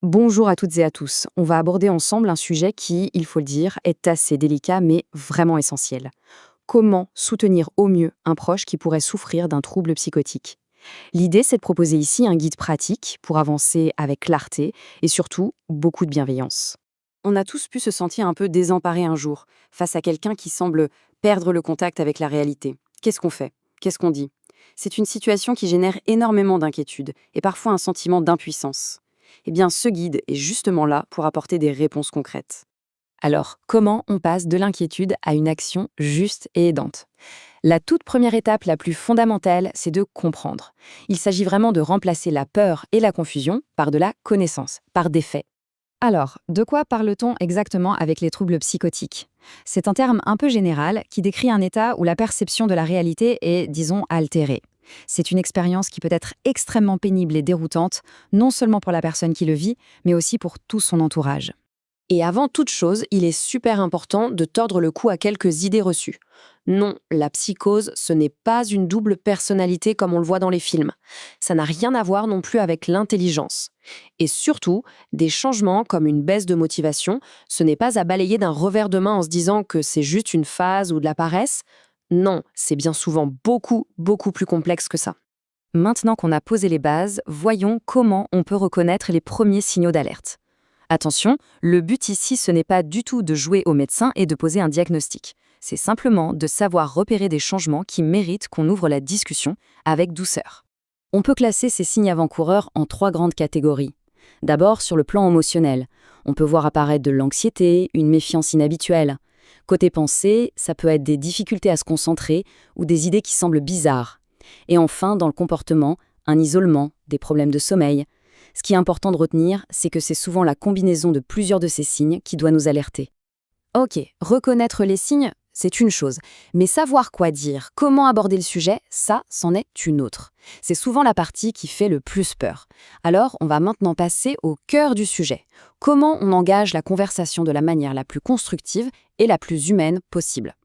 Bonjour à toutes et à tous. On va aborder ensemble un sujet qui, il faut le dire, est assez délicat mais vraiment essentiel. Comment soutenir au mieux un proche qui pourrait souffrir d'un trouble psychotique? L'idée, c'est de proposer ici un guide pratique pour avancer avec clarté et surtout beaucoup de bienveillance. On a tous pu se sentir un peu désemparés un jour face à quelqu'un qui semble perdre le contact avec la réalité. Qu'est-ce qu'on fait? Qu'est-ce qu'on dit? C'est une situation qui génère énormément d'inquiétude et parfois un sentiment d'impuissance. Eh bien, ce guide est justement là pour apporter des réponses concrètes. Alors, comment on passe de l'inquiétude à une action juste et aidante? La toute première étape, la plus fondamentale, c'est de comprendre. Il s'agit vraiment de remplacer la peur et la confusion par de la connaissance, par des faits. Alors, de quoi parle-t-on exactement avec les troubles psychotiques? C'est un terme un peu général qui décrit un état où la perception de la réalité est, disons, altérée. C'est une expérience qui peut être extrêmement pénible et déroutante, non seulement pour la personne qui le vit, mais aussi pour tout son entourage. Et avant toute chose, il est super important de tordre le cou à quelques idées reçues. Non, la psychose, ce n'est pas une double personnalité comme on le voit dans les films. Ça n'a rien à voir non plus avec l'intelligence. Et surtout, des changements comme une baisse de motivation, ce n'est pas à balayer d'un revers de main en se disant que c'est juste une phase ou de la paresse. Non, c'est bien souvent beaucoup, beaucoup plus complexe que ça. Maintenant qu'on a posé les bases, voyons comment on peut reconnaître les premiers signaux d'alerte. Attention, le but ici, ce n'est pas du tout de jouer au médecin et de poser un diagnostic. C'est simplement de savoir repérer des changements qui méritent qu'on ouvre la discussion avec douceur. On peut classer ces signes avant-coureurs en trois grandes catégories. D'abord, sur le plan émotionnel, on peut voir apparaître de l'anxiété, une méfiance inhabituelle. Côté pensée, ça peut être des difficultés à se concentrer ou des idées qui semblent bizarres. Et enfin, dans le comportement, un isolement, des problèmes de sommeil. Ce qui est important de retenir, c'est que c'est souvent la combinaison de plusieurs de ces signes qui doit nous alerter. Ok, reconnaître les signes, c'est une chose, mais savoir quoi dire, comment aborder le sujet, ça, c'en est une autre. C'est souvent la partie qui fait le plus peur. Alors, on va maintenant passer au cœur du sujet. Comment on engage la conversation de la manière la plus constructive et la plus humaine possible.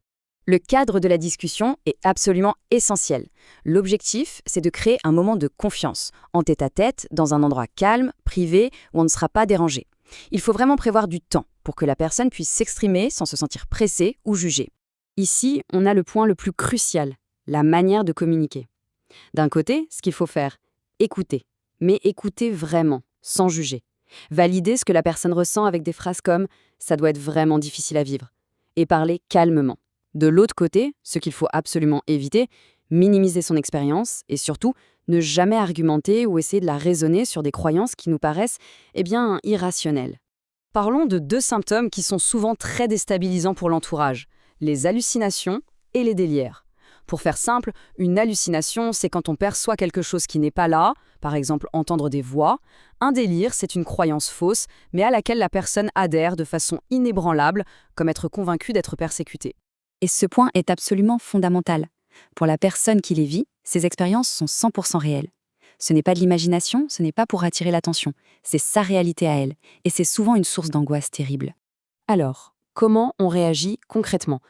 Le cadre de la discussion est absolument essentiel. L'objectif, c'est de créer un moment de confiance, en tête-à-tête, dans un endroit calme, privé, où on ne sera pas dérangé. Il faut vraiment prévoir du temps pour que la personne puisse s'exprimer sans se sentir pressée ou jugée. Ici, on a le point le plus crucial, la manière de communiquer. D'un côté, ce qu'il faut faire, écouter, mais écouter vraiment, sans juger. Valider ce que la personne ressent avec des phrases comme « ça doit être vraiment difficile à vivre » et parler calmement. De l'autre côté, ce qu'il faut absolument éviter, minimiser son expérience et surtout ne jamais argumenter ou essayer de la raisonner sur des croyances qui nous paraissent, irrationnelles. Parlons de deux symptômes qui sont souvent très déstabilisants pour l'entourage, les hallucinations et les délires. Pour faire simple, une hallucination, c'est quand on perçoit quelque chose qui n'est pas là, par exemple entendre des voix. Un délire, c'est une croyance fausse, mais à laquelle la personne adhère de façon inébranlable, comme être convaincue d'être persécutée. Et ce point est absolument fondamental. Pour la personne qui les vit, ces expériences sont 100% réelles. Ce n'est pas de l'imagination, ce n'est pas pour attirer l'attention. C'est sa réalité à elle, et c'est souvent une source d'angoisse terrible. Alors, comment on réagit concrètement?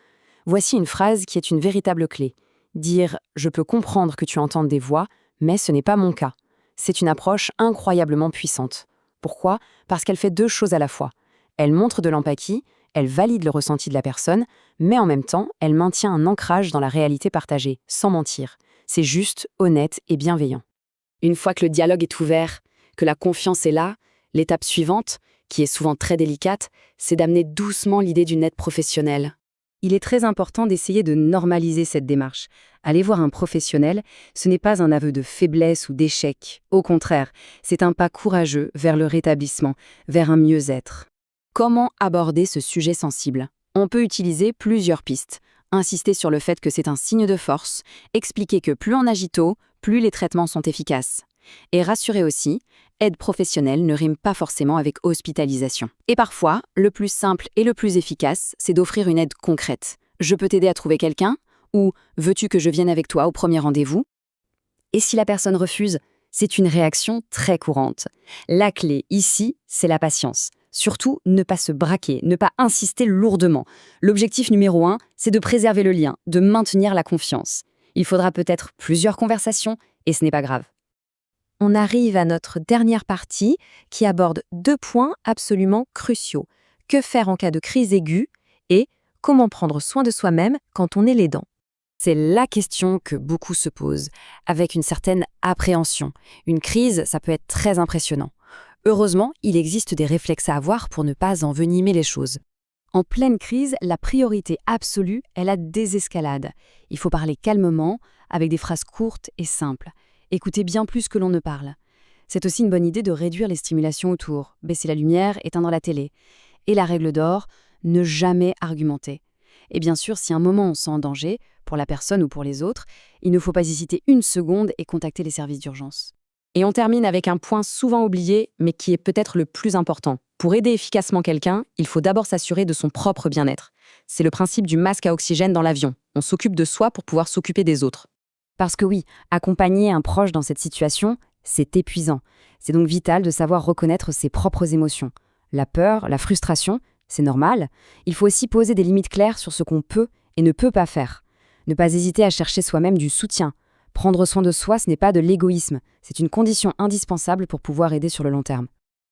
Voici une phrase qui est une véritable clé. Dire « je peux comprendre que tu entendes des voix, mais ce n'est pas mon cas ». C'est une approche incroyablement puissante. Pourquoi? Parce qu'elle fait deux choses à la fois. Elle montre de l'empathie, elle valide le ressenti de la personne, mais en même temps, elle maintient un ancrage dans la réalité partagée, sans mentir. C'est juste, honnête et bienveillant. Une fois que le dialogue est ouvert, que la confiance est là, l'étape suivante, qui est souvent très délicate, c'est d'amener doucement l'idée d'une aide professionnelle. Il est très important d'essayer de normaliser cette démarche. Aller voir un professionnel, ce n'est pas un aveu de faiblesse ou d'échec. Au contraire, c'est un pas courageux vers le rétablissement, vers un mieux-être. Comment aborder ce sujet sensible? On peut utiliser plusieurs pistes. Insister sur le fait que c'est un signe de force, expliquer que plus on agit tôt, plus les traitements sont efficaces. Et rassurer aussi, aide professionnelle ne rime pas forcément avec hospitalisation. Et parfois, le plus simple et le plus efficace, c'est d'offrir une aide concrète. Je peux t'aider à trouver quelqu'un? Ou veux-tu que je vienne avec toi au premier rendez-vous? Et si la personne refuse, c'est une réaction très courante. La clé ici, c'est la patience. Surtout, ne pas se braquer, ne pas insister lourdement. L'objectif numéro 1, c'est de préserver le lien, de maintenir la confiance. Il faudra peut-être plusieurs conversations, et ce n'est pas grave. On arrive à notre dernière partie qui aborde 2 points absolument cruciaux. Que faire en cas de crise aiguë et comment prendre soin de soi-même quand on est l'aidant. C'est la question que beaucoup se posent, avec une certaine appréhension. Une crise, ça peut être très impressionnant. Heureusement, il existe des réflexes à avoir pour ne pas envenimer les choses. En pleine crise, la priorité absolue est la désescalade. Il faut parler calmement, avec des phrases courtes et simples. Écouter bien plus que l'on ne parle. C'est aussi une bonne idée de réduire les stimulations autour, baisser la lumière, éteindre la télé. Et la règle d'or, ne jamais argumenter. Et bien sûr, si à un moment on se sent en danger, pour la personne ou pour les autres, il ne faut pas hésiter une seconde et contacter les services d'urgence. Et on termine avec un point souvent oublié, mais qui est peut-être le plus important. Pour aider efficacement quelqu'un, il faut d'abord s'assurer de son propre bien-être. C'est le principe du masque à oxygène dans l'avion. On s'occupe de soi pour pouvoir s'occuper des autres. Parce que oui, accompagner un proche dans cette situation, c'est épuisant. C'est donc vital de savoir reconnaître ses propres émotions. La peur, la frustration, c'est normal. Il faut aussi poser des limites claires sur ce qu'on peut et ne peut pas faire. Ne pas hésiter à chercher soi-même du soutien. Prendre soin de soi, ce n'est pas de l'égoïsme, c'est une condition indispensable pour pouvoir aider sur le long terme.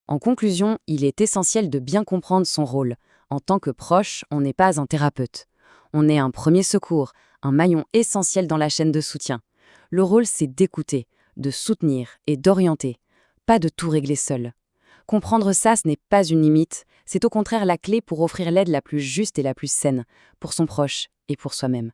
En conclusion, il est essentiel de bien comprendre son rôle. En tant que proche, on n'est pas un thérapeute. On est un premier secours, un maillon essentiel dans la chaîne de soutien. Le rôle, c'est d'écouter, de soutenir et d'orienter, pas de tout régler seul. Comprendre ça, ce n'est pas une limite, c'est au contraire la clé pour offrir l'aide la plus juste et la plus saine, pour son proche et pour soi-même.